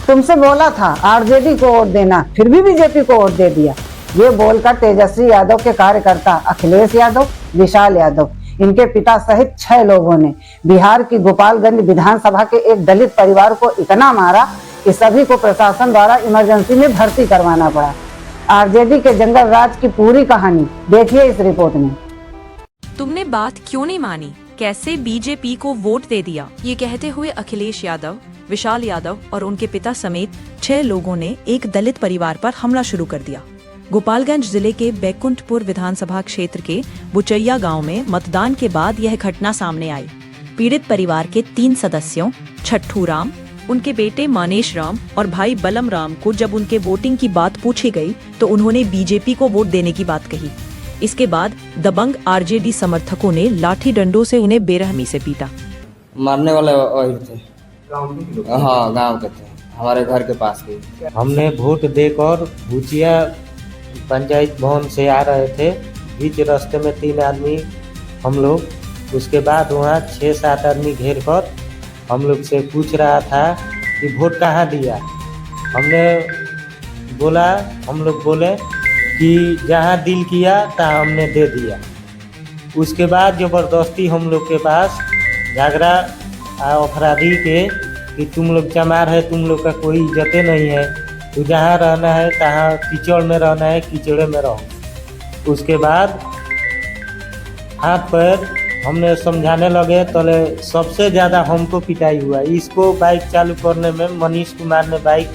तुमसे बोला था आरजेडी को वोट देना, फिर भी बीजेपी को वोट दे दिया। ये बोलकर तेजस्वी यादव के कार्यकर्ता अखिलेश यादव, विशाल यादव, इनके पिता सहित 6 लोगों ने बिहार की गोपालगंज विधानसभा के एक दलित परिवार को इतना मारा कि सभी को प्रशासन द्वारा इमरजेंसी में भर्ती करवाना पड़ा। आरजेडी के जंगल राज की पूरी कहानी देखिए इस रिपोर्ट में। तुमने बात क्यों नहीं मानी, कैसे बीजेपी को वोट दे दिया, ये कहते हुए अखिलेश यादव, विशाल यादव और उनके पिता समेत 6 लोगों ने एक दलित परिवार पर हमला शुरू कर दिया। गोपालगंज जिले के बैकुंठपुर विधानसभा क्षेत्र के बुचैया गांव में मतदान के बाद यह घटना सामने आई। पीड़ित परिवार के 3 सदस्यों छट्टू राम, उनके बेटे मानेश राम और भाई बलम राम को जब उनके वोटिंग की बात पूछी गई तो उन्होंने बीजेपी को वोट देने की बात कही। इसके बाद दबंग आरजेडी समर्थकों ने लाठी डंडों से उन्हें बेरहमी से पीटा। मारने वाले वही थे, हाँ गांव के थे, हमारे घर के पास के। हमने वोट देकर भुचिया पंचायत भवन से आ रहे थे, बीच रास्ते में 3 आदमी हम लोग, उसके बाद वहाँ 6-7 आदमी घेर कर हम लोग से पूछ रहा था कि वोट कहाँ दिया। हमने बोला, हम लोग बोले कि जहाँ दिल किया तहाँ हमने दे दिया। उसके बाद ज़बरदस्ती हम लोग के पास झगड़ा अपराधी के कि तुम लोग चमार है, तुम लोग का कोई इज्जत नहीं है, तो जहाँ रहना है तहाँ कीचड़ में रहना है, कीचड़े में रहो। उसके बाद हाथ पैर हमने समझाने लगे तो सबसे ज़्यादा हमको पिटाई हुआ। इसको बाइक चालू करने में मनीष कुमार ने बाइक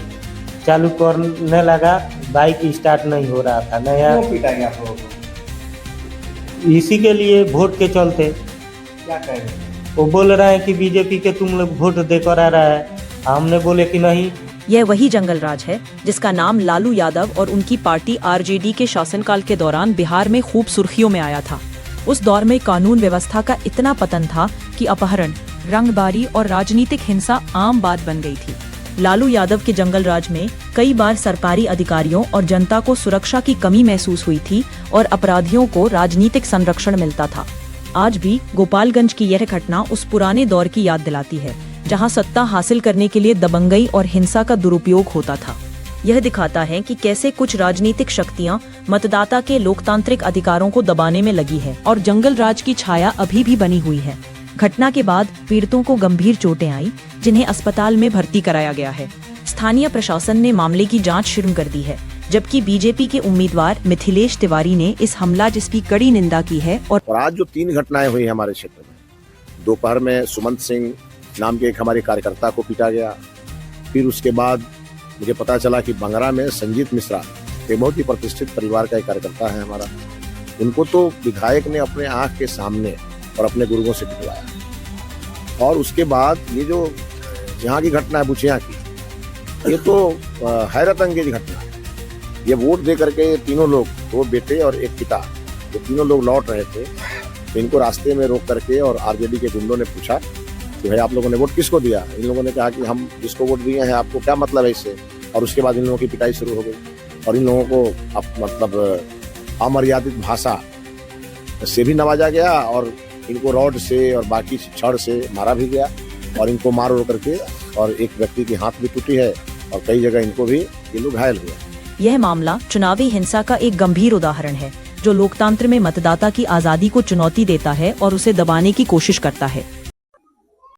चालू करने लगा, बाइक स्टार्ट नहीं हो रहा था। नया पिटाई आप लोगों को? इसी के लिए वोट के चलते। क्या कह रहे हैं? वो बोल रहे हैं कि बीजेपी के तुम लोग वोट देकर आ रहा है। हमने बोले कि नहीं। यह वही जंगल राज है जिसका नाम लालू यादव और उनकी पार्टी आरजेडी के शासनकाल के दौरान बिहार में खूब सुर्खियों में आया था। उस दौर में कानून व्यवस्था का इतना पतन था कि अपहरण, रंगबारी और राजनीतिक हिंसा आम बात बन गई थी। लालू यादव के जंगल राज में कई बार सरकारी अधिकारियों और जनता को सुरक्षा की कमी महसूस हुई थी और अपराधियों को राजनीतिक संरक्षण मिलता था। आज भी गोपालगंज की यह घटना उस पुराने दौर की याद दिलाती है जहां सत्ता हासिल करने के लिए दबंगई और हिंसा का दुरुपयोग होता था। यह दिखाता है कि कैसे कुछ राजनीतिक शक्तियां मतदाता के लोकतांत्रिक अधिकारों को दबाने में लगी है और जंगल राज की छाया अभी भी बनी हुई है। घटना के बाद पीड़ितों को गंभीर चोटें आई, जिन्हें अस्पताल में भर्ती कराया गया है। स्थानीय प्रशासन ने मामले की जांच शुरू कर दी है, जबकि बीजेपी के उम्मीदवार मिथिलेश तिवारी ने इस हमला जिसकी कड़ी निंदा की है। और आज जो 3 घटनाएं हुई हमारे क्षेत्र में, दोपहर में सुमंत सिंह नाम के एक हमारे कार्यकर्ता को पीटा गया। फिर उसके बाद मुझे पता चला कि बंगरा में संजीत मिश्रा, एक बहुत ही प्रतिष्ठित परिवार का एक कार्यकर्ता है हमारा, उनको तो विधायक ने अपने आंख के सामने और अपने गुर्गों से पिटवाया। और उसके बाद ये जो यहाँ की घटना है बुचिया की, ये तो हैरत अंगेज घटना है। ये वोट दे करके तीनों लोग, 2 बेटे और एक पिता, ये तीनों लोग लौट रहे थे। तो इनको रास्ते में रोक करके और आरजेडी के गुंडों ने पूछा कि भाई आप लोगों ने वोट किसको दिया। इन लोगों ने कहा कि हम जिसको वोट दिए हैं, आपको क्या मतलब है इससे। और उसके बाद इन लोगों की पिटाई शुरू हो गई और इन लोगों को मतलब अमर्यादित भाषा से भी नवाजा गया और इनको रॉड से और बाकी छड़ से मारा भी गया और इनको मार रो करके, और एक व्यक्ति की हाथ भी टूटी है और कई जगह इनको भी ये लोग घायल हुए। यह मामला चुनावी हिंसा का एक गंभीर उदाहरण है जो लोकतंत्र में मतदाता की आजादी को चुनौती देता है और उसे दबाने की कोशिश करता है।